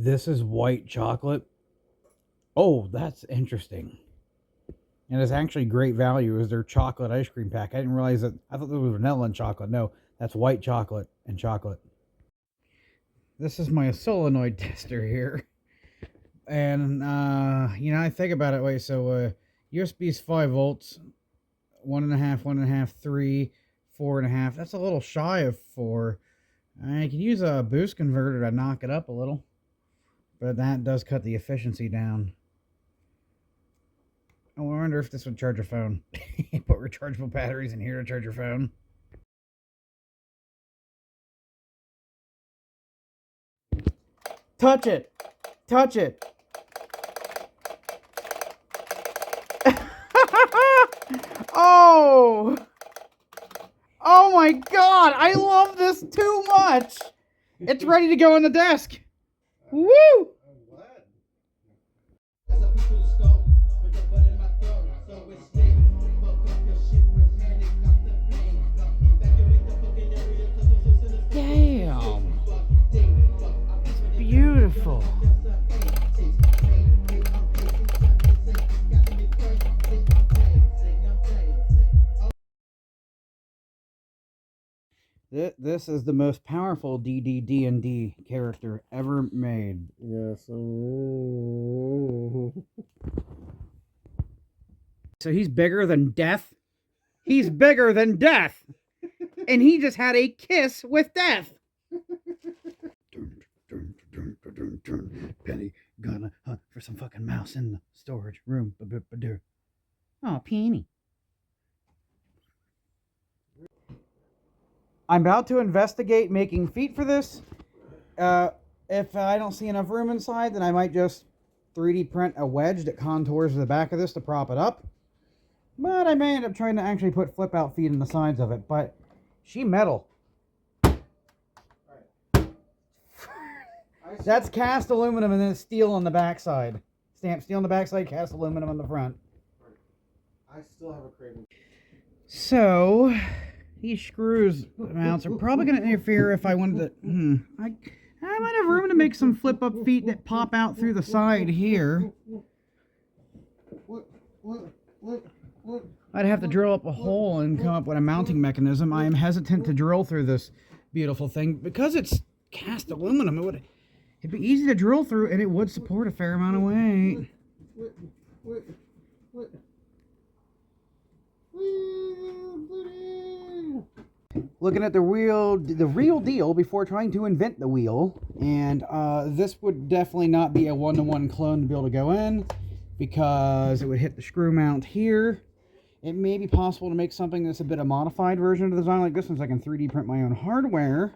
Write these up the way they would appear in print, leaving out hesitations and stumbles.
This is white chocolate. Oh, that's interesting. And it's actually great value is their chocolate ice cream pack. I didn't realize that. I thought there was vanilla and chocolate. No, that's white chocolate and chocolate. This is my solenoid tester here. And, I think about it. Wait, so USB is 5 volts, 1.5, 1.5, 3, 4.5. That's a little shy of 4. I can use a boost converter to knock it up a little. But that does cut the efficiency down. I wonder if this would charge a phone. Put rechargeable batteries in here to charge your phone. Touch it. Touch it. Oh! Oh my god! I love this too much! It's ready to go on the desk. Woo! Damn. It's beautiful. This is the most powerful D&D character ever made. Yes. So he's bigger than death? He's bigger than death! And he just had a kiss with death! Penny gonna hunt for some fucking mouse in the storage room. Oh, Penny. I'm about to investigate making feet for this. If I don't see enough room inside, then I might just 3D print a wedge that contours the back of this to prop it up. But I may end up trying to actually put flip out feet in the sides of it. But she metal. That's cast aluminum and then steel on the backside. Stamp steel on the backside, cast aluminum on the front. I still have a craving. So these screws mounts are probably going to interfere if I wanted to... I might have room to make some flip-up feet that pop out through the side here. I'd have to drill up a hole and come up with a mounting mechanism. I am hesitant to drill through this beautiful thing. Because it's cast aluminum, it'd be easy to drill through, and it would support a fair amount of weight. Looking at the real deal before trying to invent the wheel, and this would definitely not be a one-to-one clone to be able to go in because it would hit the screw mount here. It may be possible to make something that's a bit of a modified version of the design like this one, so I can 3D print my own hardware.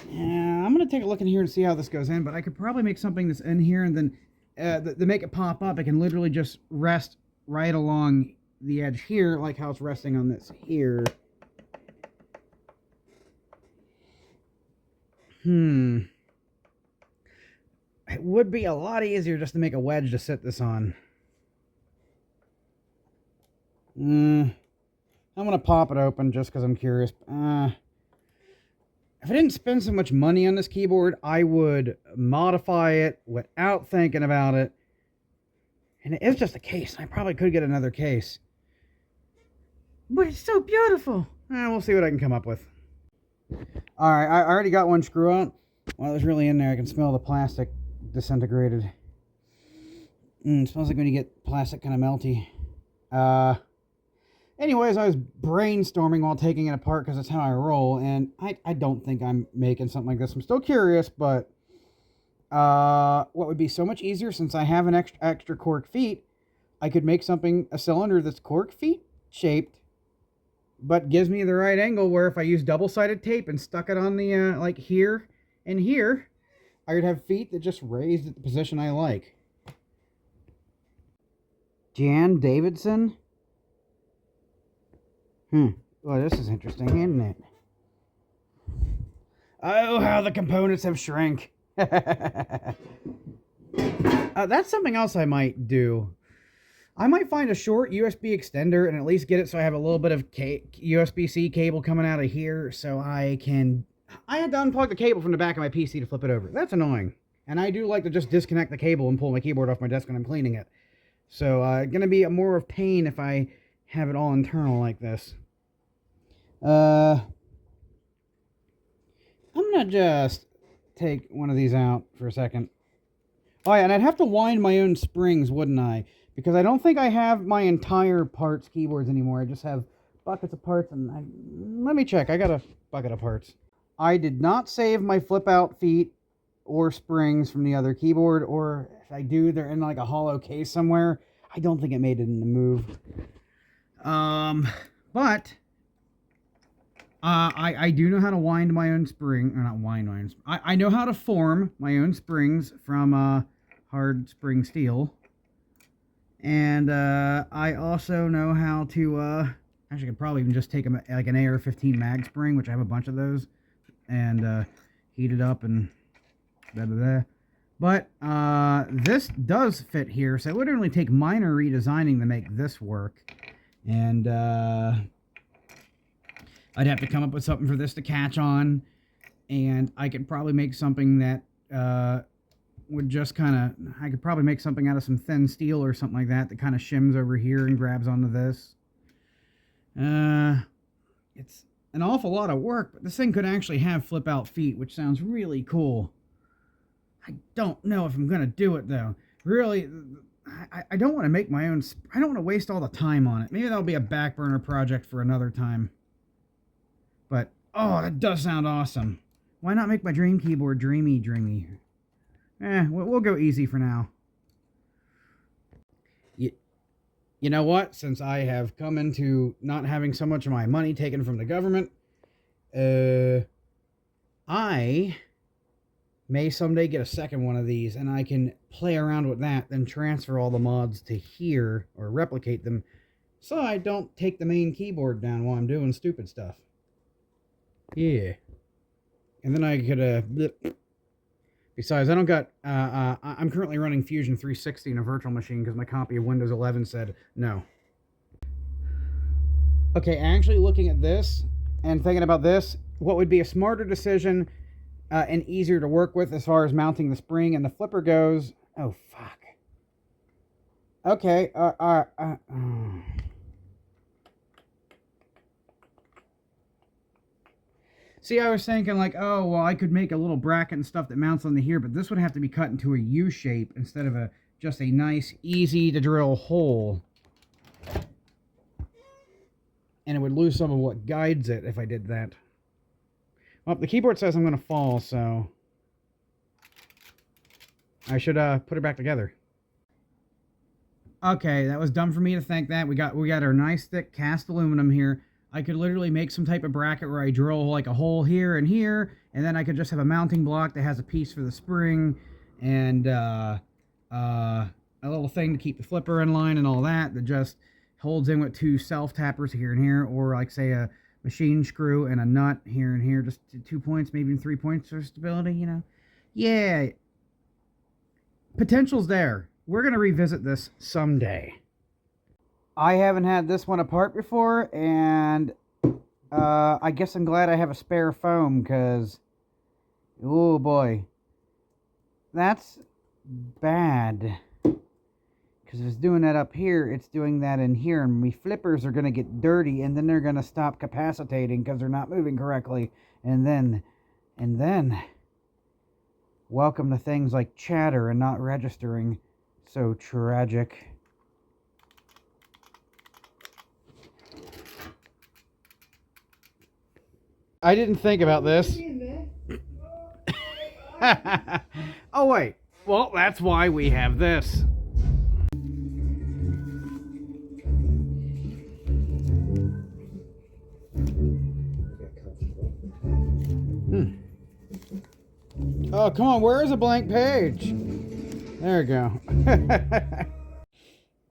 I'm going to take a look in here and see how this goes in, but I could probably make something that's in here, and then to make it pop up, it can literally just rest right along the edge here, like how it's resting on this here. It would be a lot easier just to make a wedge to sit this on. I'm going to pop it open just because I'm curious. If I didn't spend so much money on this keyboard, I would modify it without thinking about it. And it is just a case. I probably could get another case. But it's so beautiful. We'll see what I can come up with. Alright, I already got one screw out. While it was really in there, I can smell the plastic disintegrated. It smells like when you get plastic kind of melty. Anyways, I was brainstorming while taking it apart because that's how I roll, and I don't think I'm making something like this. I'm still curious, but what would be so much easier, since I have an extra cork feet, I could make a cylinder that's cork feet shaped, but gives me the right angle where if I use double-sided tape and stuck it on the, like here and here, I would have feet that just raised at the position I like. Jan Davidson? Well, this is interesting, isn't it? Oh, how the components have shrank. That's something else I might do. I might find a short USB extender and at least get it so I have a little bit of USB-C cable coming out of here so I had to unplug the cable from the back of my PC to flip it over. That's annoying. And I do like to just disconnect the cable and pull my keyboard off my desk when I'm cleaning it. So, going to be more of pain if I have it all internal like this. I'm going to just take one of these out for a second. Oh, yeah, and I'd have to wind my own springs, wouldn't I? Because I don't think I have my entire parts keyboards anymore. I just have buckets of parts, and let me check. I got a bucket of parts. I did not save my flip-out feet or springs from the other keyboard, or if I do, they're in like a hollow case somewhere. I don't think it made it in the move. But I do know how to wind my own spring, or not wind my own. I know how to form my own springs from hard spring steel, and I also know how to. Actually, I could probably even just take like an AR-15 mag spring, which I have a bunch of those, and heat it up and blah blah blah. But this does fit here, so it would only take minor redesigning to make this work. And I'd have to come up with something for this to catch on. And I could probably make something that would just kind of... I could probably make something out of some thin steel or something like that kind of shims over here and grabs onto this. It's an awful lot of work, but this thing could actually have flip-out feet, which sounds really cool. I don't know if I'm going to do it, though. Really, I don't want to make my own... I don't want to waste all the time on it. Maybe that'll be a back burner project for another time. But, oh, that does sound awesome. Why not make my dream keyboard dreamy? We'll go easy for now. You know what? Since I have come into not having so much of my money taken from the government, I may someday get a second one of these, and I can play around with that, then transfer all the mods to here, or replicate them, so I don't take the main keyboard down while I'm doing stupid stuff. Yeah. And then I could, besides, I don't got, I'm currently running Fusion 360 in a virtual machine because my copy of Windows 11 said no. Okay, actually looking at this and thinking about this, what would be a smarter decision and easier to work with as far as mounting the spring and the flipper goes... Oh, fuck. Okay, See, I was thinking like, oh, well, I could make a little bracket and stuff that mounts onto here, but this would have to be cut into a U shape instead of just a nice, easy to drill hole. And it would lose some of what guides it if I did that. Well, the keyboard says I'm going to fall, so I should put it back together. Okay, that was dumb for me to think that. We got our nice thick cast aluminum here. I could literally make some type of bracket where I drill like a hole here, and then I could just have a mounting block that has a piece for the spring, and a little thing to keep the flipper in line and all that just holds in with two self-tappers here and here, or like say a machine screw and a nut here and here, just 2 points, maybe even 3 points for stability, you know? Yeah. Potential's there. We're going to revisit this someday. I haven't had this one apart before, and I guess I'm glad I have a spare foam, because, oh boy, that's bad. Because if it's doing that up here, it's doing that in here, and my flippers are going to get dirty, and then they're going to stop capacitating because they're not moving correctly, and then, welcome to things like chatter and not registering. So tragic. I didn't think about this. Oh, wait. Well, that's why we have this. Oh, come on. Where is a blank page? There we go.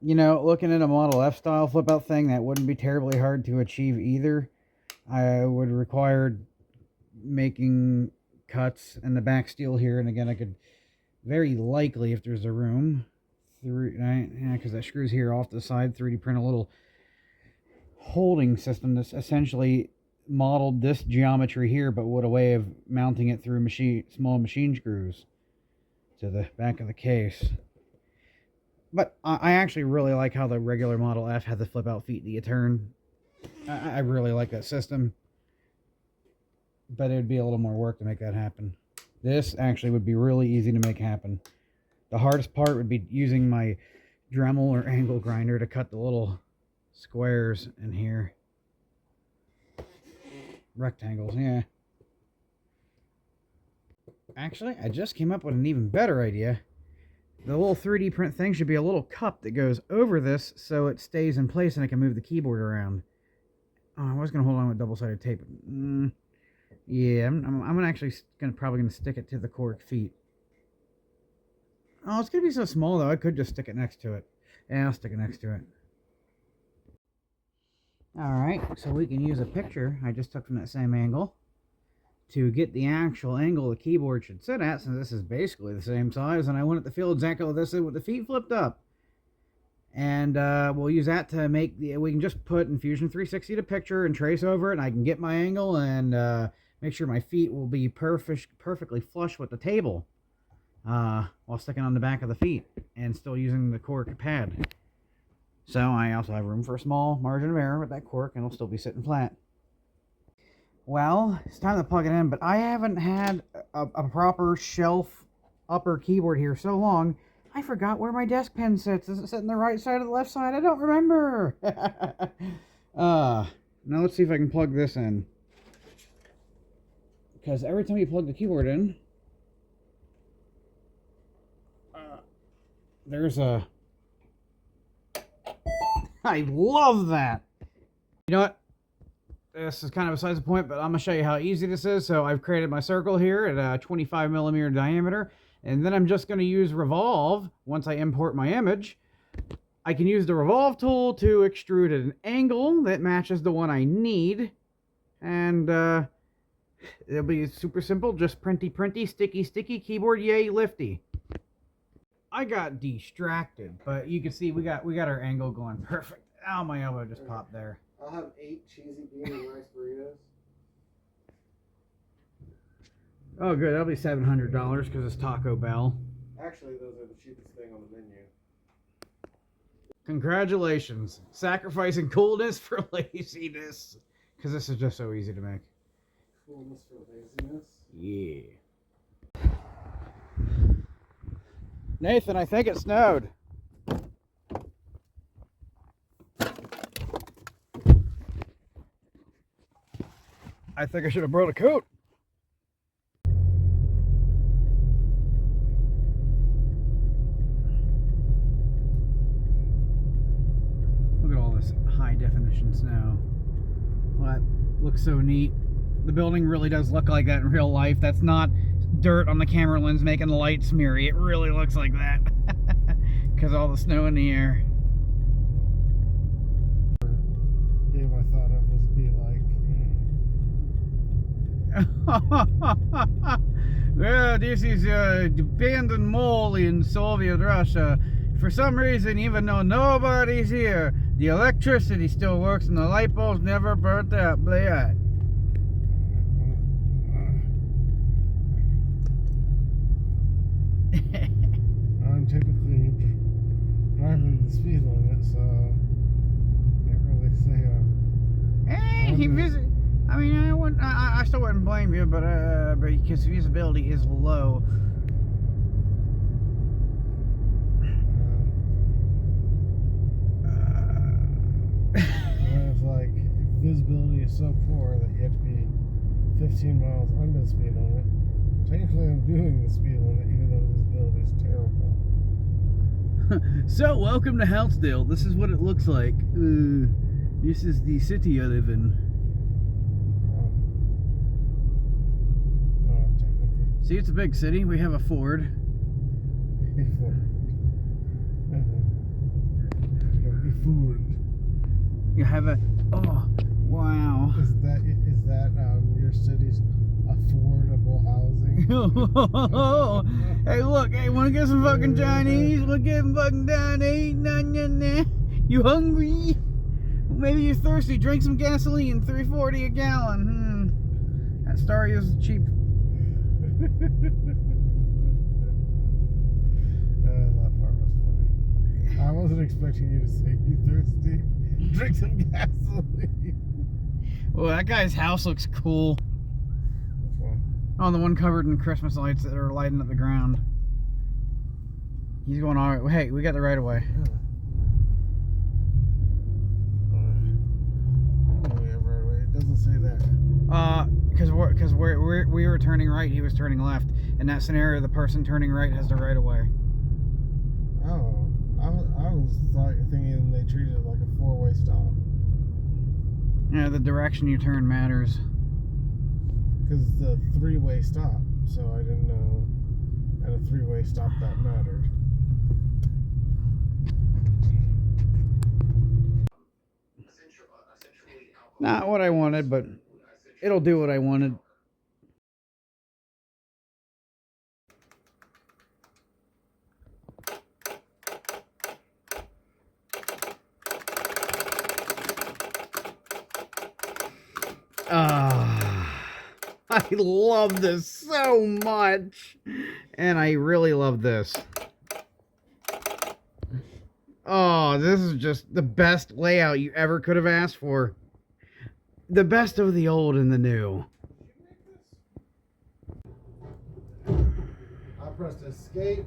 You know, looking at a Model F style flip out thing, that wouldn't be terribly hard to achieve either. I would require making cuts in the back steel here, and again, I could very likely, if there's a room, because that screws here off to the side, 3D print a little holding system that's essentially modeled this geometry here, but with a way of mounting it through small machine screws. to the back of the case. But I actually really like how the regular Model F has the flip out feet that you turn. I really like that system. But it would be a little more work to make that happen. This actually would be really easy to make happen. The hardest part would be using my Dremel or angle grinder to cut the little squares in here. Rectangles, yeah. Actually, I just came up with an even better idea. The little 3D print thing should be a little cup that goes over this so it stays in place and I can move the keyboard around. Oh, I was going to hold on with double-sided tape. Yeah, I'm actually probably going to stick it to the cork feet. Oh, it's going to be so small, though. I could just stick it next to it. Yeah, I'll stick it next to it. Alright, so we can use a picture I just took from that same angle to get the actual angle the keyboard should sit at, since this is basically the same size, and I want it to feel exactly like this with the feet flipped up. And we'll use that to make we can just put in Fusion 360 to picture and trace over it, and I can get my angle and make sure my feet will be perfectly flush with the table while sticking on the back of the feet and still using the cork pad. So I also have room for a small margin of error with that cork, and it'll still be sitting flat. Well, it's time to plug it in, but I haven't had a proper shelf upper keyboard here so long, I forgot where my desk pen sits. Does it sit on the right side or the left side? I don't remember. Now let's see if I can plug this in. Because every time you plug the keyboard in, there's a... I love that! You know what? This is kind of besides the point, but I'm going to show you how easy this is. So I've created my circle here at a 25 millimeter diameter. And then I'm just going to use Revolve once I import my image. I can use the Revolve tool to extrude at an angle that matches the one I need. And it'll be super simple. Just printy, sticky, keyboard, yay, lifty. I got distracted, but you can see we got our angle going perfect. Ow, my elbow just popped there. I'll have 8 cheesy bean and rice burritos. Oh, good. That'll be $700 because it's Taco Bell. Actually, those are the cheapest thing on the menu. Congratulations. Sacrificing coolness for laziness. Because this is just so easy to make. Coolness for laziness? Yeah. Nathan, I think it snowed. I think I should have brought a coat. Look at all this high definition snow. Well, that looks so neat. The building really does look like that in real life. That's not dirt on the camera lens making the light smeary. It really looks like that. Because all the snow in the air. Game I thought it was be like. Well, this is a abandoned mall in Soviet Russia. For some reason, even though nobody's here, the electricity still works and the light bulbs never burnt out. Blah. I'm typically driving the speed limit, so can't really say. I mean, I still wouldn't blame you, but because visibility is low. It's like visibility is so poor that you have to be 15 miles under the speed limit. Technically, I'm doing the speed limit, even though visibility is terrible. So, welcome to Houtzdale. This is what it looks like. This is the city I live in. See, it's a big city. We have a Ford. You have a... Oh, wow. Is that your city's affordable housing? Hey, look. Hey, want to get some fucking Chinese? Want to get some fucking Chinese? Nah. You hungry? Maybe you're thirsty. Drink some gasoline. $3.40 a gallon. That story is cheap. wasn't expecting you to say you thirsty. Drink some gasoline. Well, that guy's house looks cool. Which one? Oh, the one covered in Christmas lights that are lighting up the ground. He's going all right. Hey, we got the right of way. Yeah. We have right away. It doesn't say that. Because we were turning right, he was turning left. In that scenario, the person turning right has the right of way. Oh, I was thinking they treated it like a four-way stop. Yeah, the direction you turn matters. Because it's a three-way stop, so I didn't know at a three-way stop that mattered. Not what I wanted, but it'll do what I wanted. I love this so much. And I really love this. Oh, this is just the best layout you ever could have asked for. The best of the old and the new. I pressed escape.